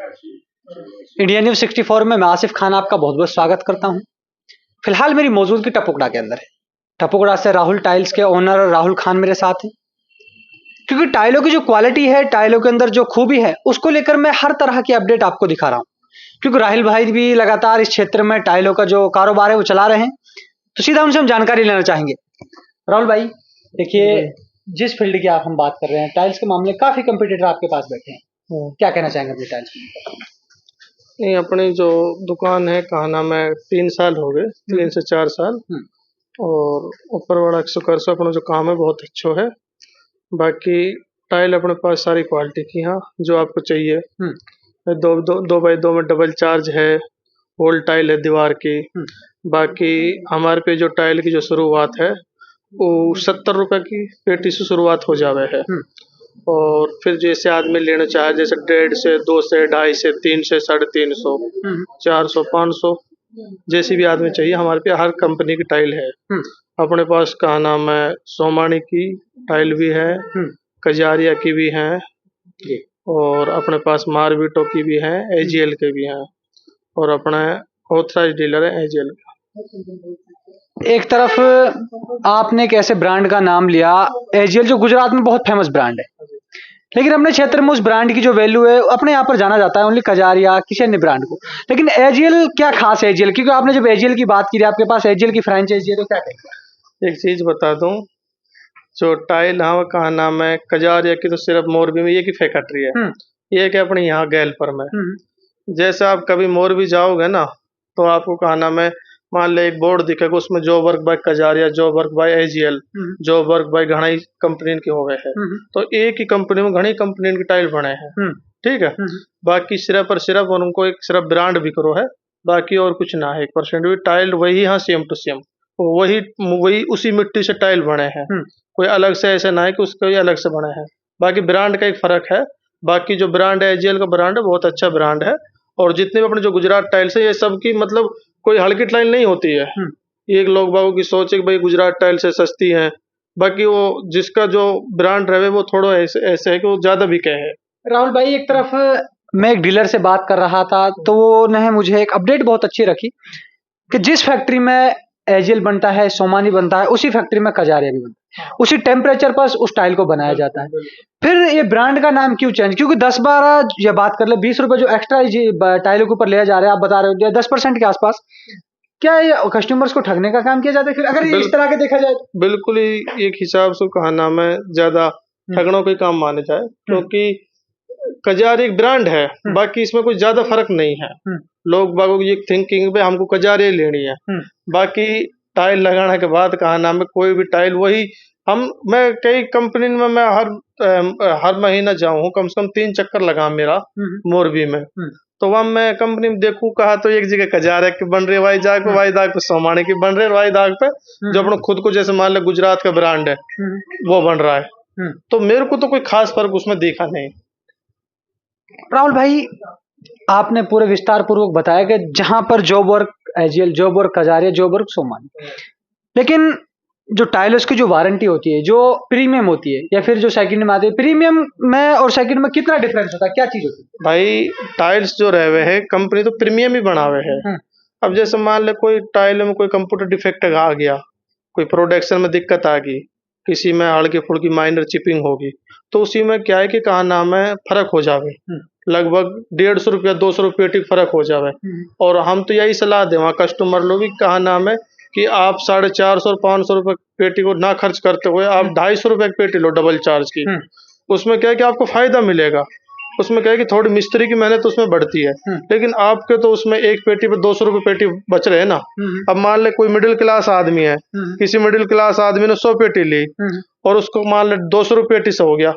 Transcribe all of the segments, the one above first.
India news 64 में मैं आसिफ खान आपका बहुत बहुत स्वागत करता हूं। फिलहाल मेरी मौजूदगी टपुकड़ा के अंदर है। टपुकड़ा से राहुल टाइल्स के ओनर राहुल खान मेरे साथ हैं। क्योंकि टाइलों की जो क्वालिटी है, टाइलों के अंदर जो खूबी है, उसको लेकर मैं हर तरह की अपडेट आपको दिखा रहा हूं। क्योंकि राहुल भाई भी लगातार इस क्षेत्र में टाइलों का जो कारोबार है वो चला रहे हैं, तो सीधा उनसे हम जानकारी लेना चाहेंगे। राहुल भाई, देखिए, जिस फील्ड की आप हम बात कर रहे हैं, टाइल्स के मामले काफी कंपटीटर आपके पास बैठे हैं, क्या कहना चाहेंगे अपनी टाइल्स में? नहीं, अपनी जो दुकान है, कहा नाम है, 3 साल हो गए, 3 से 4 साल। और ऊपर वाला शुक्र से अपना जो काम है बहुत अच्छा है। बाकी टाइल अपने पास सारी क्वालिटी की हाँ, जो आपको चाहिए। 2x2 में डबल चार्ज है, होल टाइल है दीवार की। बाकी हमारे पे जो टाइल की जो शुरुआत है वो 70 रुपए की पेटी से शुरुआत हो जावे है। और फिर जैसे आदमी लेना चाहे, जैसे 1.5 से 2 से 2.5 से 3 से 350, 400, 500, जैसी भी आदमी चाहिए, हमारे पे हर कंपनी की टाइल है। अपने पास कहा नाम है, सोमानी की टाइल भी है, कजारिया की भी है, और अपने पास मारवीटो की भी है, एजीएल के भी हैं, और अपना ऑथराइज डीलर है एजीएल का। एक तरफ आपने एक ऐसे ब्रांड का नाम लिया, एजीएल, जो गुजरात में बहुत फेमस ब्रांड है, लेकिन अपने क्षेत्र में उस ब्रांड की जो वैल्यू है अपने यहाँ पर जाना जाता है ओनली कजारिया किसी अन्य ब्रांड को। लेकिन एजीएल क्या खास है एजीएल? क्योंकि आपने जब एजीएल की बात की, आपके पास एजीएल की फ्रेंचाइजी है, तो क्या कहेंगे? एक चीज बता दूं, जो टाइल हाँ कहा नाम है, कजारिया की तो सिर्फ मोरबी में ये की फैक्ट्री है, ये क्या अपने यहाँ गैलपुर में। जैसे आप कभी मोरबी जाओगे ना, तो आपको कहा नाम है, मान ले एक बोर्ड दिखेगा, उसमें जो वर्क बाय कजारिया, जो वर्क बाय एजीएल, जो वर्क बाय घनी कंपनी के हो गए हैं। तो एक ही कंपनी में घनी कंपनी की टाइल बने हैं, ठीक है। बाकी सिर्फ और सिर्फ उनको एक सिर्फ ब्रांड भी करो है, बाकी और कुछ ना है। 1% भी टाइल वही हाँ, सेम टू सेम वही वही उसी मिट्टी से टाइल बने हैं। कोई अलग से ऐसा ना है कि उसका अलग से बने हैं। बाकी ब्रांड का एक फर्क है। बाकी जो ब्रांड है एजीएल का ब्रांड है, बहुत अच्छा ब्रांड है। और जितने भी अपने जो गुजरात टाइल्स है, ये सबकी मतलब कोई हल्की टाइल नहीं होती है। एक लोग बागों की सोच है कि भाई गुजरात टाइल से सस्ती है, बाकी वो जिसका जो ब्रांड रहे वो थोड़ा ऐसे है कि वो ज्यादा बिके है। राहुल भाई, एक तरफ मैं एक डीलर से बात कर रहा था, तो वो ने मुझे एक अपडेट बहुत अच्छी रखी कि जिस फैक्ट्री में एजीएल बनता है, सोमानी बनता है, उसी फैक्ट्री में कजारिया भी बनता है, उसी टेम्परेचर पर उस टाइल को बनाया जाता है। फिर ये ब्रांड का नाम क्यों चेंज? क्योंकि 10-12 या बात कर ले 20 रुपए जो एक्स्ट्रा टाइलों के ऊपर लिया जा रहा है, आप बता रहे हो 10% के आसपास, क्या ये कस्टमर्स को ठगने का काम किया जाता है? फिर अगर ये इस तरह के देखा जाए, बिल्कुल ही एक हिसाब से कहा नाम है, ज्यादा ठगनों का काम माने जाए, क्योंकि कजारी एक ब्रांड है, बाकी इसमें कोई ज्यादा फर्क नहीं है। लोग बागों की थिंकिंग पे हमको कजारी लेनी है, बाकी टाइल लगाने के बाद कहा नाम है, कोई भी टाइल वही मैं कई कंपनी में मैं हर महीना जाऊँ, कम से कम 3 चक्कर लगा मेरा मोरबी में। तो वहाँ मैं कंपनी में देखूं, कहा तो एक जगह कजारिया की बन रही है, वाईदाग पे सोमानी की बन रही है, वाईदाग पे जो अपना खुद को जैसे मान लो गुजरात का ब्रांड है वो बन रहा है। तो मेरे को तो कोई खास फर्क उसमें देखा नहीं। राहुल भाई, आपने पूरे विस्तार पूर्वक बताया कि जहां पर job work AGL, job work Kajaria, job work Somani, लेकिन जो टाइल्स की जो वारंटी होती है, जो प्रीमियम होती है, या फिर जो सेकंड में आती है, प्रीमियम में और सेकंड में कितना डिफरेंस होता है? क्या चीज होती है? भाई टाइल्स जो रहे हुए हैं, कंपनी तो प्रीमियम ही बनावे है। अब जैसे मान ले कोई टाइल में कोई कंप्यूटर डिफेक्ट आ गया, कोई प्रोडक्शन में दिक्कत आ गई, किसी में हल्की फुल्की माइनर चिपिंग होगी, तो उसी में क्या है कि कहा नाम है, फर्क हो जावे, लगभग 150 रुपया 200 रुपये की फर्क हो जावे। और हम तो यही सलाह दें वहाँ कस्टमर लोग भी, कहा नाम है कि आप 450 और 500 रुपये पेटी को ना खर्च करते हुए आप 250 रुपये की पेटी लो डबल चार्ज की। उसमें क्या है कि आपको फायदा मिलेगा। उसमें क्या है कि थोड़ी मिस्त्री की मेहनत उसमें बढ़ती है, लेकिन आपके तो उसमें एक पेटी पे 200 रुपये पेटी बच रहे हैं ना। अब मान ले कोई मिडिल क्लास आदमी है, किसी मिडिल क्लास आदमी ने 100 पेटी ली और उसको मान ले 200 रुपये पेटी से हो गया,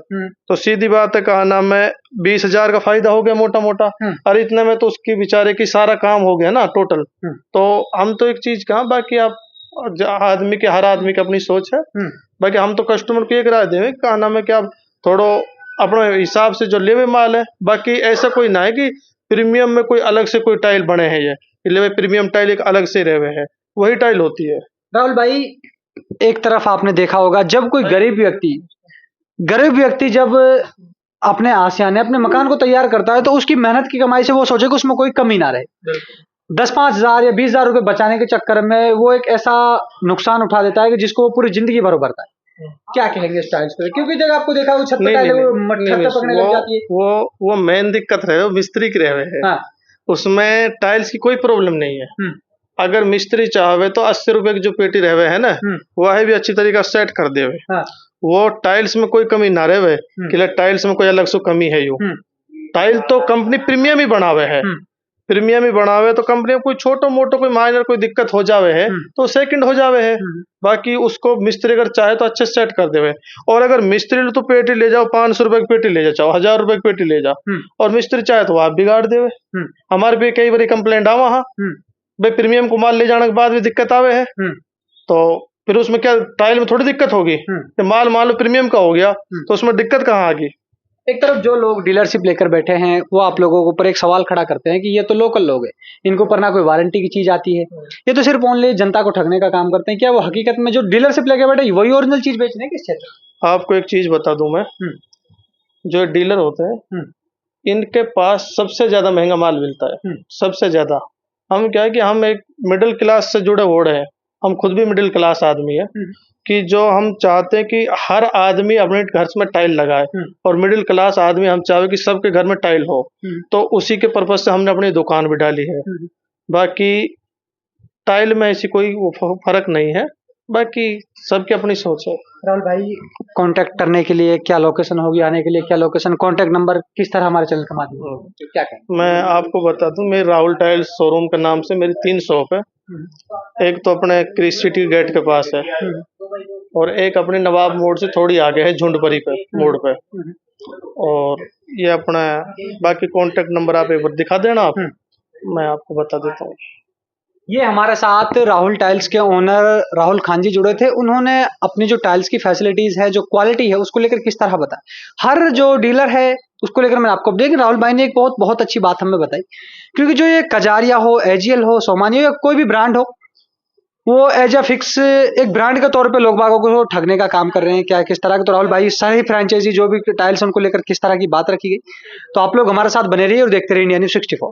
तो सीधी बात है, कहा नाम है 20,000 का फायदा हो गया मोटा मोटा। और इतने में तो उसकी बेचारे की सारा काम हो गया ना टोटल। तो हम तो एक चीज कहा, बाकी आप हर आदमी की अपनी सोच है, बाकी हम तो कस्टमर को एक राय देंगे, कहा नाम है कि आप थोड़ा अपने हिसाब से जो लेवे माल है, बाकी ऐसा कोई ना है कि प्रीमियम में कोई अलग से कोई टाइल बने हैं। ये लेवे प्रीमियम टाइल एक अलग से रहे हैं, वही टाइल होती है। राहुल भाई, एक तरफ आपने देखा होगा, जब कोई गरीब व्यक्ति जब अपने आशियाने अपने मकान को तैयार करता है तो उसकी मेहनत की कमाई से वो सोचे कि उसमें कोई कमी ना रहे। 10-5 हज़ार या 20 हज़ार रुपए बचाने के चक्कर में वो एक ऐसा नुकसान उठा देता है कि जिसको वो पूरी जिंदगी भर उभरता है। क्या कहेंगे इस टाइल्स पे? क्योंकि जब आपको देखा वो छत पे नहीं टाइल नहीं है, वो नहीं छत नहीं, पे पकने लग जाती है। वो मेन दिक्कत रहे, वो मिस्त्री की रहे है। हाँ। उसमें टाइल्स की कोई प्रॉब्लम नहीं है। अगर मिस्त्री चाहे तो 80 रुपए की जो पेटी रहे है ना, वह भी अच्छी तरीका से सेट कर देवे। हाँ। वो टाइल्स में कोई कमी ना रहे कि टाइल्स में कोई अलग से कमी है। यू टाइल तो कंपनी प्रीमियम ही बनावे है। प्रीमियम ही बनावे तो कंपनी में कोई छोटो मोटो कोई माइनर कोई दिक्कत हो जावे है तो सेकंड हो जावे है। बाकी उसको मिस्त्री अगर चाहे तो अच्छे से सेट कर देवे। और अगर मिस्त्री तो पेटी ले जाओ 500 रुपए की पेटी ले जाओ, 1000 रुपए की पेटी ले जाओ, और मिस्त्री चाहे तो आप बिगाड़ देवे। हमारे भी कई बार कंप्लेंट आवा हाँ भाई प्रीमियम को माल ले जाने के बाद भी दिक्कत आवे है। तो फिर उसमें क्या टाइल में थोड़ी दिक्कत होगी। माल मान लो प्रीमियम का हो गया तो उसमें दिक्कत कहाँ आगी। एक तरफ जो लोग डीलरशिप लेकर बैठे हैं वो आप लोगों के ऊपर एक सवाल खड़ा करते हैं कि ये तो लोकल लोग हैं, इनके ऊपर ना कोई वारंटी की चीज आती है, ये तो सिर्फ ओनली जनता को ठगने का काम करते हैं। क्या वो हकीकत में जो डीलरशिप लेकर बैठे वही ओरिजिनल चीज बेच रहे हैं किस क्षेत्र? आपको एक चीज बता दूं मैं, जो डीलर होते हैं इनके पास सबसे ज्यादा महंगा माल मिलता है, सबसे ज्यादा। हम क्या है कि हम एक मिडिल क्लास से जुड़े हो रहे हैं, हम खुद भी मिडिल क्लास आदमी है, कि जो हम चाहते हैं कि हर आदमी अपने घर में टाइल लगाए, और मिडिल क्लास आदमी हम चाहे कि सबके घर में टाइल हो। तो उसी के पर्पज से हमने अपनी दुकान भी डाली है। बाकी टाइल में ऐसी कोई फर्क नहीं है, बाकी सबकी अपनी सोच है। राहुल भाई, कांटेक्ट करने के लिए क्या लोकेशन होगी, आने के लिए क्या लोकेशन, कांटेक्ट नंबर किस तरह हमारे चैनल के माध्यम से क्या कहें? मैं आपको बता दूं, मेरी राहुल टाइल्स शोरूम के नाम से मेरी 3 शॉप है। एक तो अपने क्रिस सिटी गेट के पास है, और एक अपने नवाब मोड़ से थोड़ी आगे है झुंडपरी पे मोड़ पे। और ये अपना बाकी कांटेक्ट नंबर आप एक बार दिखा देना, आप मैं आपको बता देता हूँ। ये हमारे साथ राहुल टाइल्स के ओनर राहुल खान जी जुड़े थे। उन्होंने अपनी जो टाइल्स की फैसिलिटीज है, जो क्वालिटी है, उसको लेकर किस तरह बताया। हर जो डीलर है उसको लेकर मैंने आपको देखिए राहुल भाई ने एक बहुत बहुत अच्छी बात हमें बताई, क्योंकि जो ये कजारिया हो, एजीएल हो, सोमानी हो, या कोई भी ब्रांड हो, वो एज अ फिक्स एक ब्रांड के तौर पे लोग बागों को ठगने का काम कर रहे हैं। क्या किस तरह के, तो राहुल भाई सारी फ्रेंचाइजी जो भी टाइल्स उनको लेकर किस तरह की बात रखी गई। तो आप लोग हमारे साथ बने रहिए और देखते रहिए इंडिया न्यूज़ 64।